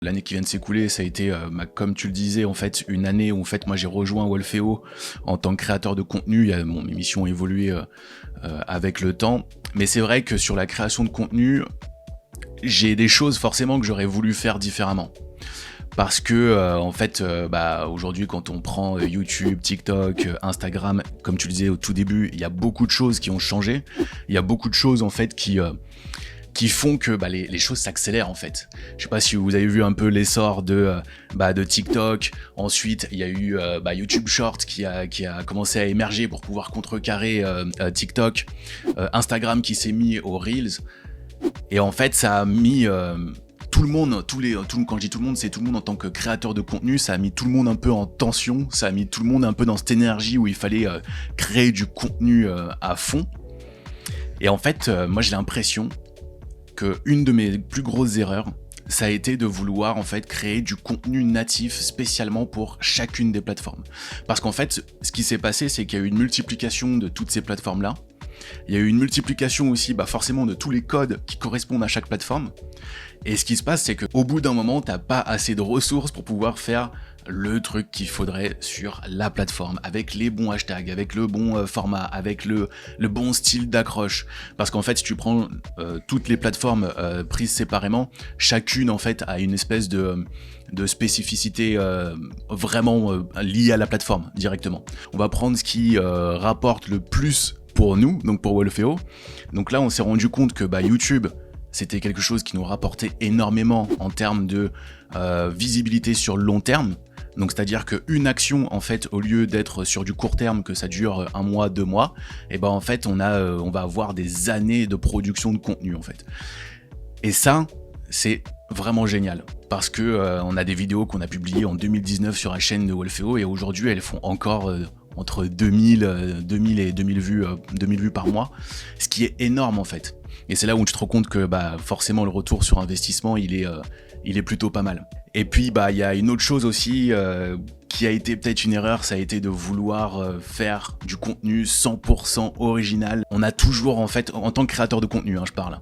L'année qui vient de s'écouler, ça a été, comme tu le disais, en fait, une année où en fait moi j'ai rejoint Wolfeo en tant que créateur de contenu. Mes missions ont évolué avec le temps, mais c'est vrai que sur la création de contenu, j'ai des choses forcément que j'aurais voulu faire différemment. Parce que en fait, aujourd'hui, quand on prend YouTube, TikTok, Instagram, comme tu le disais au tout début, il y a beaucoup de choses qui ont changé. Il y a beaucoup de choses en fait qui font que les choses s'accélèrent en fait. Je sais pas si vous avez vu un peu l'essor de TikTok. Ensuite, il y a eu YouTube Short qui a commencé à émerger pour pouvoir contrecarrer TikTok. Instagram qui s'est mis aux Reels. Et en fait, ça a mis tout le monde, quand je dis tout le monde, c'est tout le monde en tant que créateur de contenu, ça a mis tout le monde un peu en tension, ça a mis tout le monde un peu dans cette énergie où il fallait créer du contenu à fond. Et en fait, moi j'ai l'impression qu'une de mes plus grosses erreurs, ça a été de vouloir en fait créer du contenu natif spécialement pour chacune des plateformes. Parce qu'en fait, ce qui s'est passé, c'est qu'il y a eu une multiplication de toutes ces plateformes-là. Il y a eu une multiplication aussi forcément de tous les codes qui correspondent à chaque plateforme. Et ce qui se passe, c'est qu'au bout d'un moment, t'as pas assez de ressources pour pouvoir faire le truc qu'il faudrait sur la plateforme, avec les bons hashtags, avec le bon format, avec le bon style d'accroche. Parce qu'en fait, si tu prends toutes les plateformes prises séparément, chacune en fait a une espèce de spécificité vraiment liée à la plateforme directement. On va prendre ce qui rapporte le plus pour nous, donc pour Wolfeo. Donc là, on s'est rendu compte que YouTube, c'était quelque chose qui nous rapportait énormément en termes de visibilité sur le long terme. Donc c'est-à-dire qu'une action, en fait, au lieu d'être sur du court terme, que ça dure 1 mois, 2 mois, et en fait, on va avoir des années de production de contenu, en fait. Et ça, c'est vraiment génial. Parce que on a des vidéos qu'on a publiées en 2019 sur la chaîne de Wolfeo, et aujourd'hui, elles font encore entre 2000 et 2000 vues par mois, ce qui est énorme, en fait. Et c'est là où tu te rends compte que forcément le retour sur investissement il est plutôt pas mal. Et puis il y a une autre chose aussi qui a été peut-être une erreur, ça a été de vouloir faire du contenu 100% original. On a toujours en fait, en tant que créateur de contenu, je parle,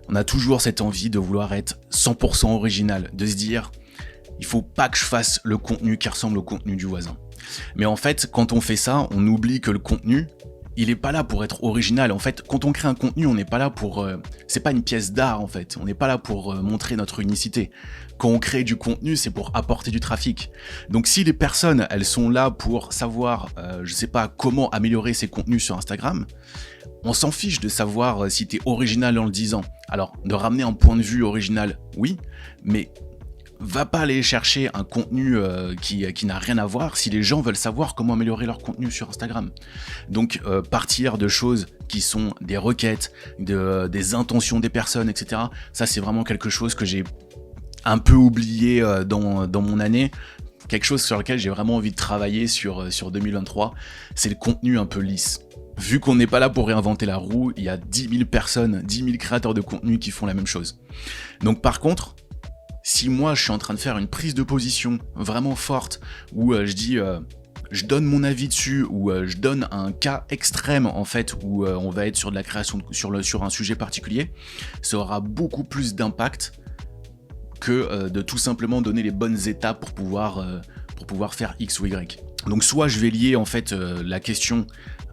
on a toujours cette envie de vouloir être 100% original, de se dire il faut pas que je fasse le contenu qui ressemble au contenu du voisin. Mais en fait, quand on fait ça, on oublie que le contenu, il est pas là pour être original. En fait, quand on crée un contenu, on n'est pas là pour... c'est pas une pièce d'art, en fait. On n'est pas là pour montrer notre unicité. Quand on crée du contenu, c'est pour apporter du trafic. Donc si les personnes, elles sont là pour savoir, je sais pas, comment améliorer ses contenus sur Instagram, on s'en fiche de savoir si t'es original en le disant. Alors, de ramener un point de vue original, oui, mais va pas aller chercher un contenu qui n'a rien à voir si les gens veulent savoir comment améliorer leur contenu sur Instagram. Donc partir de choses qui sont des requêtes, des intentions des personnes, etc. Ça c'est vraiment quelque chose que j'ai un peu oublié dans mon année. Quelque chose sur lequel j'ai vraiment envie de travailler sur 2023, c'est le contenu un peu lisse. Vu qu'on n'est pas là pour réinventer la roue, il y a 10 000 personnes, 10 000 créateurs de contenu qui font la même chose. Donc par contre, si moi je suis en train de faire une prise de position vraiment forte où je dis je donne mon avis dessus, ou je donne un cas extrême en fait où on va être sur de la création sur un sujet particulier, ça aura beaucoup plus d'impact que de tout simplement donner les bonnes étapes pour pouvoir faire X ou Y. Donc soit je vais lier en fait la question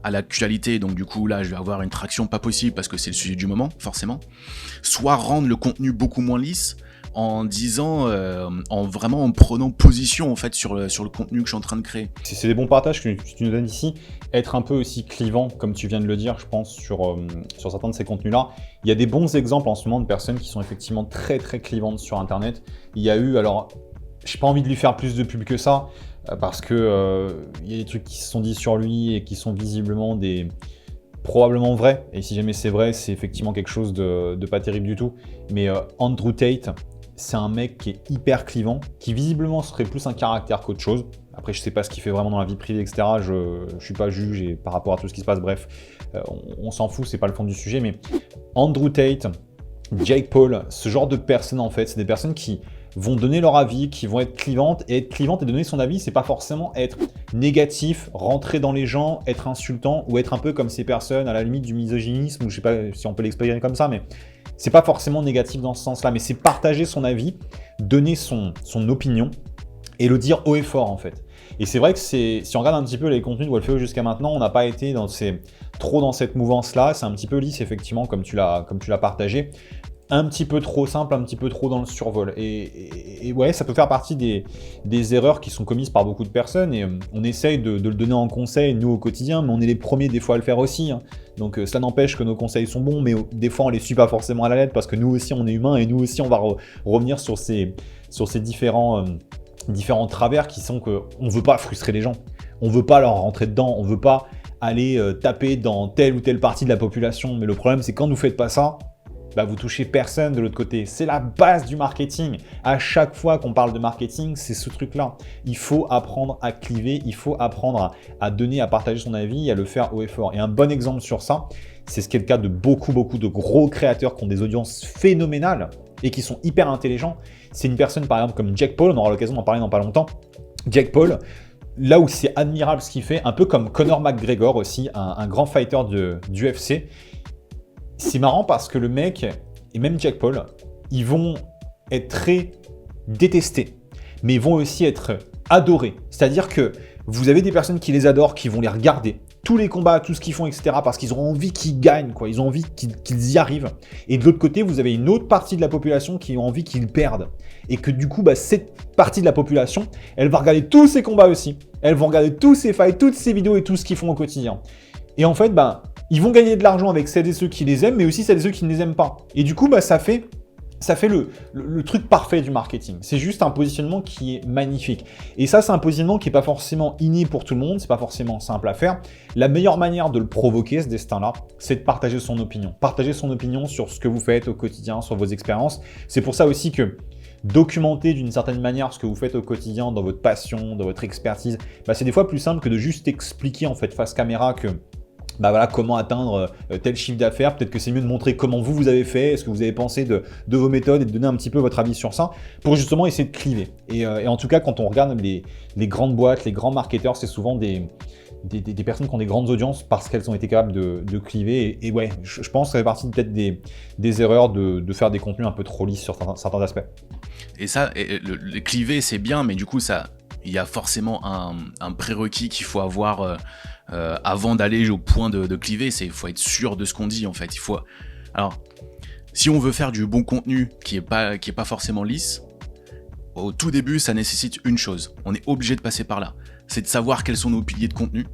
à l'actualité, donc du coup là je vais avoir une traction pas possible parce que c'est le sujet du moment forcément, soit rendre le contenu beaucoup moins lisse en disant, en prenant position en fait sur le contenu que je suis en train de créer. C'est des bons partages que tu nous donnes ici. Être un peu aussi clivant, comme tu viens de le dire, je pense, sur certains de ces contenus-là. Il y a des bons exemples en ce moment de personnes qui sont effectivement très très clivantes sur Internet. Il y a eu, alors, j'ai pas envie de lui faire plus de pub que ça, parce que il y a des trucs qui se sont dit sur lui et qui sont visiblement probablement vrais. Et si jamais c'est vrai, c'est effectivement quelque chose de pas terrible du tout. Mais Andrew Tate, c'est un mec qui est hyper clivant, qui visiblement serait plus un caractère qu'autre chose. Après, je sais pas ce qu'il fait vraiment dans la vie privée, etc. Je suis pas juge et par rapport à tout ce qui se passe, bref, on s'en fout, c'est pas le fond du sujet. Mais Andrew Tate, Jake Paul, ce genre de personnes, en fait, c'est des personnes qui vont donner leur avis, qui vont être clivantes. Et être clivante et donner son avis, c'est pas forcément être négatif, rentrer dans les gens, être insultant ou être un peu comme ces personnes, à la limite du misogynisme, ou je sais pas si on peut l'exprimer comme ça, mais c'est pas forcément négatif dans ce sens-là, mais c'est partager son avis, donner son opinion et le dire haut et fort en fait. Et c'est vrai que si on regarde un petit peu les contenus de Wolfeo jusqu'à maintenant, on n'a pas été trop dans cette mouvance-là. C'est un petit peu lisse, effectivement, comme tu l'as partagé. Un petit peu trop simple, un petit peu trop dans le survol. Et ouais, ça peut faire partie des erreurs qui sont commises par beaucoup de personnes. Et on essaye de le donner en conseil, nous, au quotidien, mais on est les premiers des fois à le faire aussi. Hein. Donc ça n'empêche que nos conseils sont bons, mais des fois, on les suit pas forcément à la lettre parce que nous aussi, on est humains et nous aussi, on va revenir sur ces différents travers qui sont qu'on ne veut pas frustrer les gens. On ne veut pas leur rentrer dedans. On ne veut pas aller taper dans telle ou telle partie de la population. Mais le problème, c'est quand vous ne faites pas ça, bah vous touchez personne de l'autre côté. C'est la base du marketing. À chaque fois qu'on parle de marketing, c'est ce truc-là. Il faut apprendre à cliver, il faut apprendre à donner, à partager son avis et à le faire haut et fort. Et un bon exemple sur ça, c'est ce qui est le cas de beaucoup de gros créateurs qui ont des audiences phénoménales et qui sont hyper intelligents. C'est une personne par exemple comme Jake Paul, on aura l'occasion d'en parler dans pas longtemps. Jake Paul, là où c'est admirable ce qu'il fait, un peu comme Conor McGregor aussi, un grand fighter d'UFC. C'est marrant parce que le mec, et même Jake Paul, ils vont être très détestés, mais ils vont aussi être adorés. C'est-à-dire que vous avez des personnes qui les adorent, qui vont les regarder, tous les combats, tout ce qu'ils font, etc., parce qu'ils ont envie qu'ils gagnent, quoi. Ils ont envie qu'ils y arrivent. Et de l'autre côté, vous avez une autre partie de la population qui ont envie qu'ils perdent. Et que du coup, cette partie de la population, elle va regarder tous ces combats aussi. Elle va regarder tous ces fights, toutes ces vidéos et tout ce qu'ils font au quotidien. Et en fait, ils vont gagner de l'argent avec celles et ceux qui les aiment, mais aussi celles et ceux qui ne les aiment pas. Et du coup, ça fait le truc parfait du marketing. C'est juste un positionnement qui est magnifique. Et ça, c'est un positionnement qui n'est pas forcément inné pour tout le monde, c'est pas forcément simple à faire. La meilleure manière de le provoquer, ce destin-là, c'est de partager son opinion. Partager son opinion sur ce que vous faites au quotidien, sur vos expériences. C'est pour ça aussi que documenter d'une certaine manière ce que vous faites au quotidien, dans votre passion, dans votre expertise, c'est des fois plus simple que de juste expliquer en fait face caméra que comment atteindre tel chiffre d'affaires. Peut-être que c'est mieux de montrer comment vous avez fait, ce que vous avez pensé de vos méthodes et de donner un petit peu votre avis sur ça pour justement essayer de cliver. Et en tout cas, quand on regarde les grandes boîtes, les grands marketeurs, c'est souvent des personnes qui ont des grandes audiences parce qu'elles ont été capables de cliver. Et ouais, je pense que ça fait partie peut-être des erreurs de faire des contenus un peu trop lisses sur certains aspects. Et ça, le cliver, c'est bien, mais du coup, il y a forcément un prérequis qu'il faut avoir avant d'aller au point de cliver. Il faut être sûr de ce qu'on dit en fait. Alors, si on veut faire du bon contenu qui est pas forcément lisse, au tout début, ça nécessite une chose. On est obligé de passer par là. C'est de savoir quels sont nos piliers de contenu.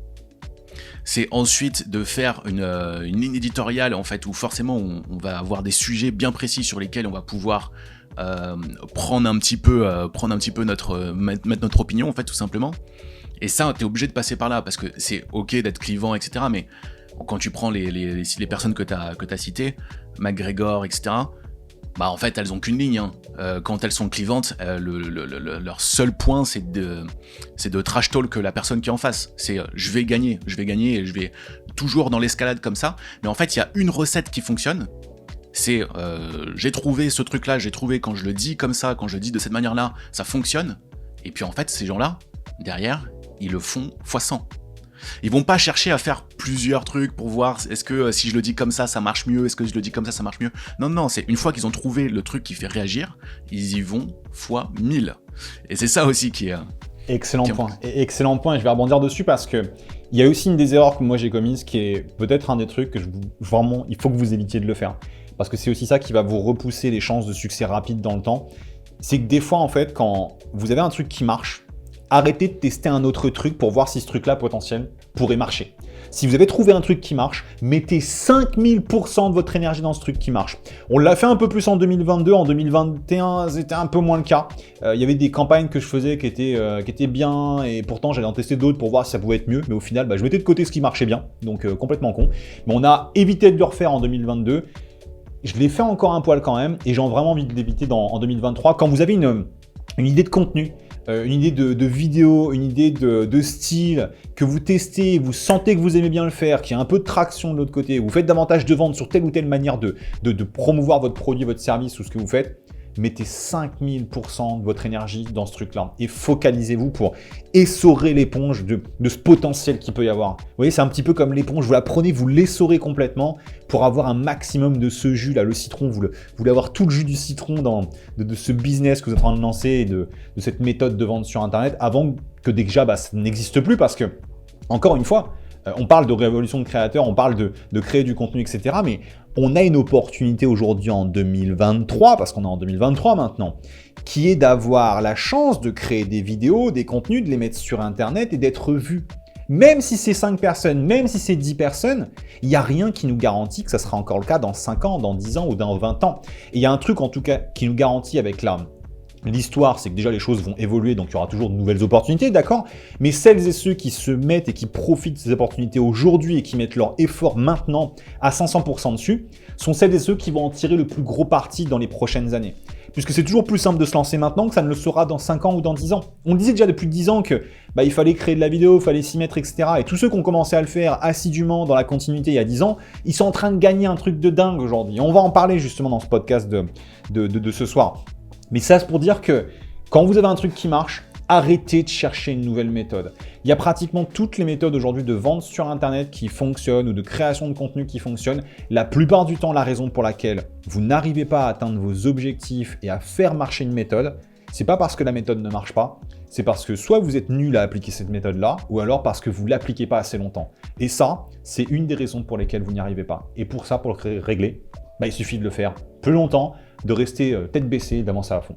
C'est ensuite de faire une ligne éditoriale en fait où forcément on va avoir des sujets bien précis sur lesquels on va pouvoir prendre un petit peu mettre notre opinion en fait tout simplement. Et ça, t'es obligé de passer par là parce que c'est ok d'être clivant, etc. Mais quand tu prends les personnes que t'as citées, McGregor, etc. En fait, elles ont qu'une ligne. Hein. Quand elles sont clivantes, leur seul point, c'est de trash talk la personne qui est en face. C'est je vais gagner et je vais toujours dans l'escalade comme ça. Mais en fait, il y a une recette qui fonctionne. C'est j'ai trouvé ce truc-là, j'ai trouvé quand je le dis comme ça, quand je le dis de cette manière-là, ça fonctionne. Et puis en fait, ces gens-là, derrière, ils le font x100. Ils vont pas chercher à faire plusieurs trucs pour voir est-ce que si je le dis comme ça marche mieux, est-ce que je le dis comme ça marche mieux. Non, c'est une fois qu'ils ont trouvé le truc qui fait réagir, ils y vont x1000. Et c'est ça aussi qui est... Excellent point, je vais rebondir dessus parce que il y a aussi une des erreurs que moi j'ai commises qui est peut-être un des trucs que vraiment, il faut que vous évitiez de le faire. Parce que c'est aussi ça qui va vous repousser les chances de succès rapide dans le temps. C'est que des fois, en fait, quand vous avez un truc qui marche, arrêtez de tester un autre truc pour voir si ce truc-là potentiel pourrait marcher. Si vous avez trouvé un truc qui marche, mettez 5000% de votre énergie dans ce truc qui marche. On l'a fait un peu plus en 2022, en 2021, c'était un peu moins le cas. Il y avait des campagnes que je faisais qui étaient bien et pourtant j'allais en tester d'autres pour voir si ça pouvait être mieux. Mais au final, je mettais de côté ce qui marchait bien, donc complètement con. Mais on a évité de le refaire en 2022. Je l'ai fait encore un poil quand même et j'ai vraiment envie de l'éviter en 2023. Quand vous avez une idée de contenu, une idée de vidéo, une idée de style, que vous testez, vous sentez que vous aimez bien le faire, qu'il y a un peu de traction de l'autre côté, vous faites davantage de ventes sur telle ou telle manière de promouvoir votre produit, votre service ou ce que vous faites, mettez 5000% de votre énergie dans ce truc-là et focalisez-vous pour essorer l'éponge de ce potentiel qu'il peut y avoir. Vous voyez, c'est un petit peu comme l'éponge, vous la prenez, vous l'essorez complètement pour avoir un maximum de ce jus-là, le citron, vous voulez avoir tout le jus du citron de ce business que vous êtes en train de lancer et de cette méthode de vente sur Internet avant que déjà ça n'existe plus parce que, encore une fois, on parle de révolution de créateurs, on parle de créer du contenu, etc. Mais on a une opportunité aujourd'hui en 2023, parce qu'on est en 2023 maintenant, qui est d'avoir la chance de créer des vidéos, des contenus, de les mettre sur Internet et d'être vus. Même si c'est 5 personnes, même si c'est 10 personnes, il n'y a rien qui nous garantit que ça sera encore le cas dans 5 ans, dans 10 ans ou dans 20 ans. Et il y a un truc en tout cas qui nous garantit avec l'histoire, c'est que déjà les choses vont évoluer, donc il y aura toujours de nouvelles opportunités, d'accord? Mais celles et ceux qui se mettent et qui profitent de ces opportunités aujourd'hui et qui mettent leur effort maintenant à 500% dessus, sont celles et ceux qui vont en tirer le plus gros parti dans les prochaines années. Puisque c'est toujours plus simple de se lancer maintenant que ça ne le sera dans 5 ans ou dans 10 ans. On le disait déjà depuis 10 ans que il fallait créer de la vidéo, il fallait s'y mettre, etc. Et tous ceux qui ont commencé à le faire assidûment dans la continuité il y a 10 ans, ils sont en train de gagner un truc de dingue aujourd'hui. On va en parler justement dans ce podcast de ce soir. Mais ça, c'est pour dire que quand vous avez un truc qui marche, arrêtez de chercher une nouvelle méthode. Il y a pratiquement toutes les méthodes aujourd'hui de vente sur Internet qui fonctionnent ou de création de contenu qui fonctionnent. La plupart du temps, la raison pour laquelle vous n'arrivez pas à atteindre vos objectifs et à faire marcher une méthode, c'est pas parce que la méthode ne marche pas, c'est parce que soit vous êtes nul à appliquer cette méthode-là, ou alors parce que vous ne l'appliquez pas assez longtemps. Et ça, c'est une des raisons pour lesquelles vous n'y arrivez pas. Et pour ça, pour le régler, il suffit de le faire plus longtemps, de rester tête baissée, d'avancer à fond.